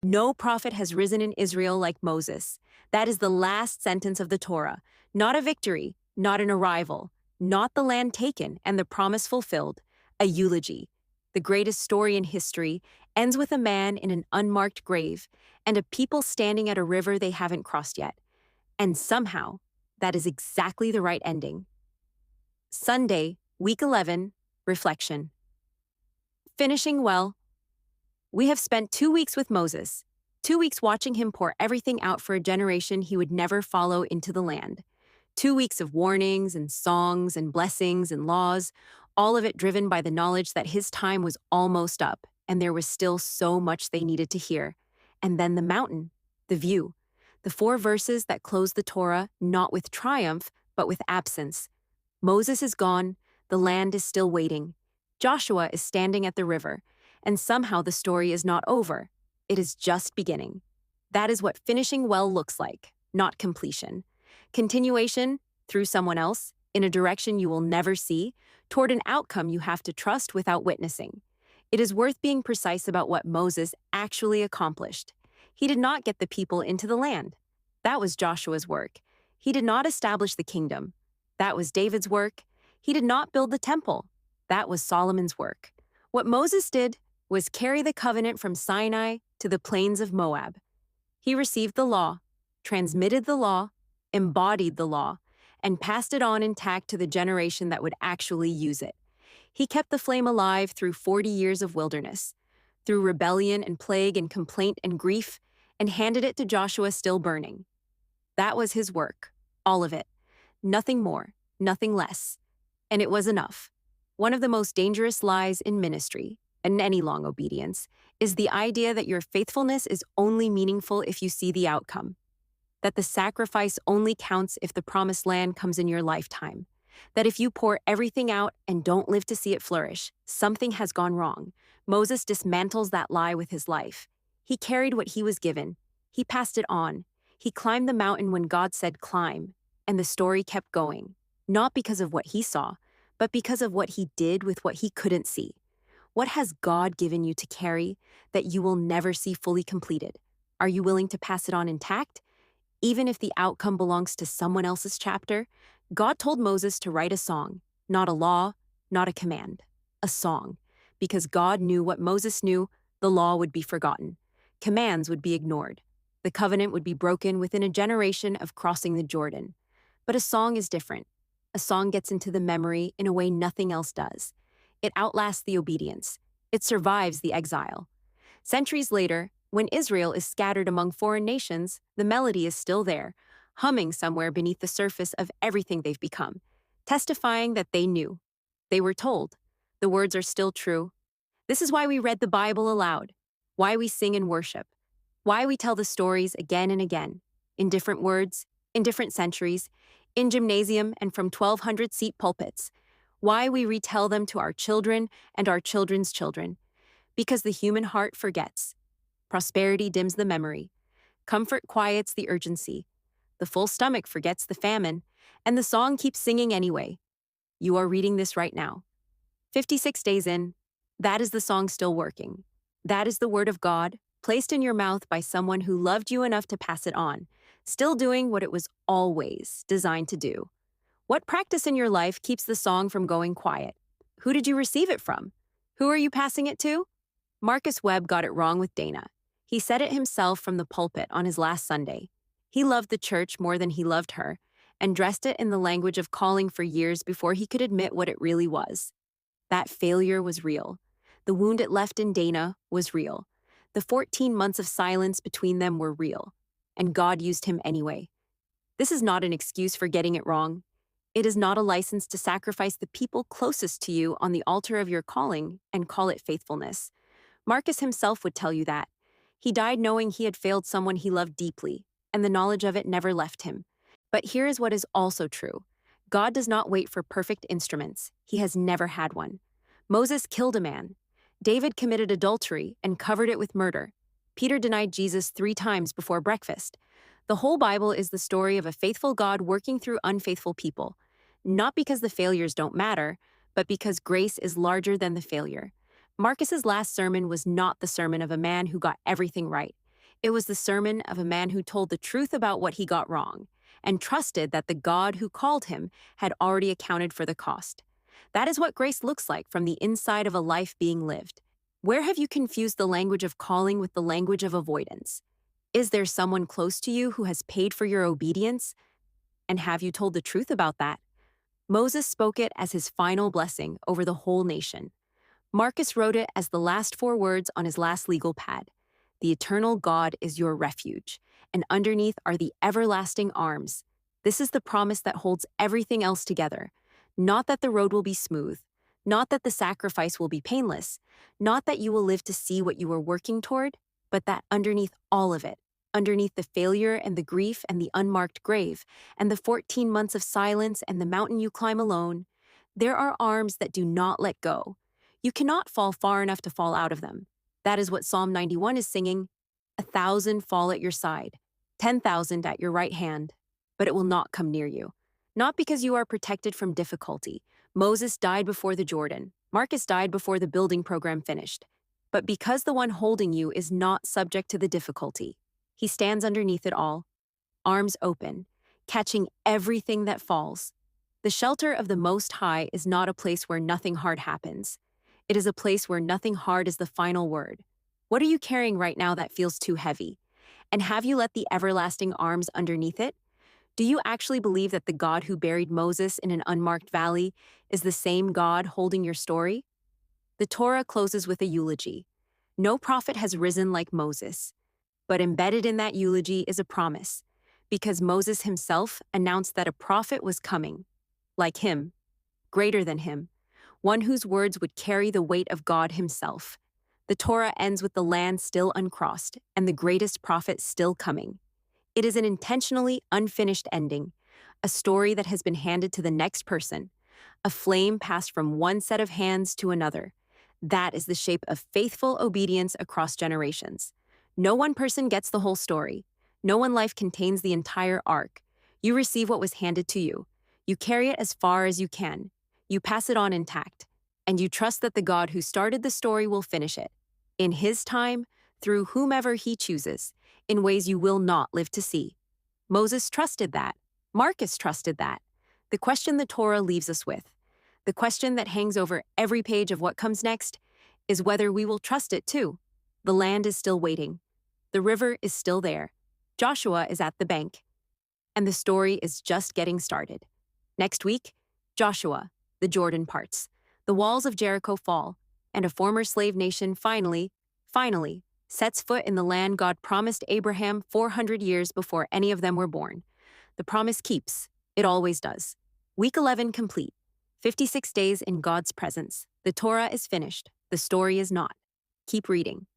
No prophet has risen in Israel like Moses. That is the last sentence of the Torah. Not a victory, not an arrival, not the land taken and the promise fulfilled. A eulogy. The greatest story in history ends with a man in an unmarked grave and a people standing at a river they haven't crossed yet. And somehow, that is exactly the right ending. Sunday, week 11, reflection. Finishing well. We have spent 2 weeks with Moses, 2 weeks watching him pour everything out for a generation he would never follow into the land. 2 weeks of warnings and songs and blessings and laws, all of it driven by the knowledge that his time was almost up and there was still so much they needed to hear. And then the mountain, the view, the 4 verses that close the Torah not with triumph, but with absence. Moses is gone, the land is still waiting. Joshua is standing at the river, and somehow the story is not over. It is just beginning. That is what finishing well looks like, not completion. Continuation, through someone else, in a direction you will never see, toward an outcome you have to trust without witnessing. It is worth being precise about what Moses actually accomplished. He did not get the people into the land. That was Joshua's work. He did not establish the kingdom. That was David's work. He did not build the temple. That was Solomon's work. What Moses did was carry the covenant from Sinai to the plains of Moab. He received the law, transmitted the law, embodied the law, and passed it on intact to the generation that would actually use it. He kept the flame alive through 40 years of wilderness, through rebellion and plague and complaint and grief, and handed it to Joshua still burning. That was his work, all of it. Nothing more, nothing less. And it was enough. One of the most dangerous lies in ministry, and any long obedience, is the idea that your faithfulness is only meaningful if you see the outcome. That the sacrifice only counts if the promised land comes in your lifetime. That if you pour everything out and don't live to see it flourish, something has gone wrong. Moses dismantles that lie with his life. He carried what he was given. He passed it on. He climbed the mountain when God said climb, and the story kept going. Not because of what he saw, but because of what he did with what he couldn't see. What has God given you to carry that you will never see fully completed? Are you willing to pass it on intact? Even if the outcome belongs to someone else's chapter, God told Moses to write a song, not a law, not a command, a song. Because God knew what Moses knew, the law would be forgotten. Commands would be ignored. The covenant would be broken within a generation of crossing the Jordan. But a song is different. A song gets into the memory in a way nothing else does. It outlasts the obedience. It survives the exile. Centuries later, when Israel is scattered among foreign nations, the melody is still there, humming somewhere beneath the surface of everything they've become, testifying that they knew. They were told. The words are still true. This is why we read the Bible aloud, why we sing and worship, why we tell the stories again and again, in different words, in different centuries, in gymnasium and from 1,200-seat pulpits, why we retell them to our children and our children's children. Because the human heart forgets. Prosperity dims the memory. Comfort quiets the urgency. The full stomach forgets the famine, and the song keeps singing anyway. You are reading this right now. 56 days in, that is the song still working. That is the word of God, placed in your mouth by someone who loved you enough to pass it on, still doing what it was always designed to do. What practice in your life keeps the song from going quiet? Who did you receive it from? Who are you passing it to? Marcus Webb got it wrong with Dana. He said it himself from the pulpit on his last Sunday. He loved the church more than he loved her, and dressed it in the language of calling for years before he could admit what it really was. That failure was real. The wound it left in Dana was real. The 14 months of silence between them were real. And God used him anyway. This is not an excuse for getting it wrong. It is not a license to sacrifice the people closest to you on the altar of your calling and call it faithfulness. Marcus himself would tell you that. He died knowing he had failed someone he loved deeply, and the knowledge of it never left him. But here is what is also true. God does not wait for perfect instruments. He has never had one. Moses killed a man. David committed adultery and covered it with murder. Peter denied Jesus 3 times before breakfast. The whole Bible is the story of a faithful God working through unfaithful people. Not because the failures don't matter, but because grace is larger than the failure. Marcus's last sermon was not the sermon of a man who got everything right. It was the sermon of a man who told the truth about what he got wrong and trusted that the God who called him had already accounted for the cost. That is what grace looks like from the inside of a life being lived. Where have you confused the language of calling with the language of avoidance? Is there someone close to you who has paid for your obedience? And have you told the truth about that? Moses spoke it as his final blessing over the whole nation. Marcus wrote it as the last four words on his last legal pad. The eternal God is your refuge, and underneath are the everlasting arms. This is the promise that holds everything else together. Not that the road will be smooth, not that the sacrifice will be painless, not that you will live to see what you are working toward, but that underneath all of it, underneath the failure and the grief and the unmarked grave, and the 14 months of silence and the mountain you climb alone, there are arms that do not let go. You cannot fall far enough to fall out of them. That is what Psalm 91 is singing. 1,000 fall at your side, 10,000 at your right hand, but it will not come near you. Not because you are protected from difficulty. Moses died before the Jordan. Marcus died before the building program finished. But because the one holding you is not subject to the difficulty. He stands underneath it all, arms open, catching everything that falls. The shelter of the Most High is not a place where nothing hard happens. It is a place where nothing hard is the final word. What are you carrying right now that feels too heavy? And have you let the everlasting arms underneath it? Do you actually believe that the God who buried Moses in an unmarked valley is the same God holding your story? The Torah closes with a eulogy. No prophet has risen like Moses. But embedded in that eulogy is a promise, because Moses himself announced that a prophet was coming, like him, greater than him, one whose words would carry the weight of God himself. The Torah ends with the land still uncrossed and the greatest prophet still coming. It is an intentionally unfinished ending, a story that has been handed to the next person, a flame passed from one set of hands to another. That is the shape of faithful obedience across generations. No one person gets the whole story. No one life contains the entire arc. You receive what was handed to you. You carry it as far as you can. You pass it on intact. And you trust that the God who started the story will finish it. In his time, through whomever he chooses, in ways you will not live to see. Moses trusted that. Marcus trusted that. The question the Torah leaves us with, the question that hangs over every page of what comes next, is whether we will trust it too. The land is still waiting. The river is still there. Joshua is at the bank. And the story is just getting started. Next week, Joshua, the Jordan parts. The walls of Jericho fall, and a former slave nation finally, sets foot in the land God promised Abraham 400 years before any of them were born. The promise keeps. It always does. Week 11 complete. 56 days in God's presence. The Torah is finished. The story is not. Keep reading.